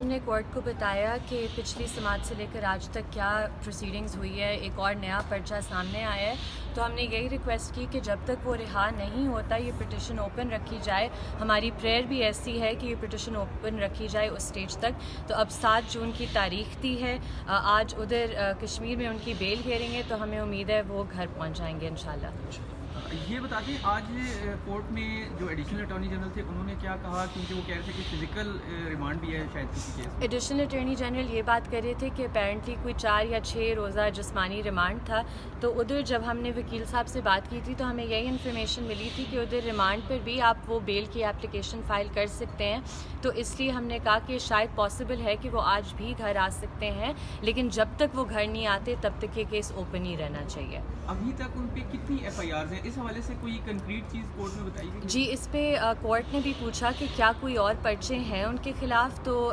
ہم نے کورٹ کو بتایا کہ پچھلی سماعت سے لے کر آج تک کیا پروسیڈنگز ہوئی ہے، ایک اور نیا پرچہ سامنے آیا ہے، تو ہم نے یہی ریکویسٹ کی کہ جب تک وہ رہا نہیں ہوتا یہ پٹیشن اوپن رکھی جائے. ہماری پریئر بھی ایسی ہے کہ یہ پٹیشن اوپن رکھی جائے اس سٹیج تک. تو اب 7 جون کی تاریخ دی ہے. آج ادھر کشمیر میں ان کی بیل ہیئرنگ ہے، تو ہمیں امید ہے وہ گھر پہنچ جائیں گے انشاءاللہ. یہ بتا دیں آج کورٹ میں جو ایڈیشنل اٹارنی جنرل تھے انہوں نے کیا کہا، کیونکہ وہ کہہ رہے تھے کہ فزیکل ریمانڈ بھی ہے شاید کسی کیس میں. ایڈیشنل اٹارنی جنرل یہ بات کر رہے تھے کہ اپیرنٹلی کوئی 4 یا 6 روزہ جسمانی ریمانڈ تھا. تو ادھر جب ہم نے وکیل صاحب سے بات کی تھی تو ہمیں یہی انفارمیشن ملی تھی کہ ادھر ریمانڈ پر بھی آپ وہ بیل کی اپلیکیشن فائل کر سکتے ہیں. تو اس لیے ہم نے کہا کہ شاید پاسبل ہے کہ وہ آج بھی گھر آ سکتے ہیں، لیکن جب تک وہ گھر نہیں آتے تب تک یہ کیس اوپن ہی رہنا چاہیے. ابھی تک ان پہ کتنی ایف آئی آرز ہیں؟ اس حوالے سے کوئی کنکریٹ چیز کورٹ میں بتائی گئی؟ جی، اس پہ کورٹ نے بھی پوچھا کہ کیا کوئی اور پرچے ہیں ان کے خلاف. تو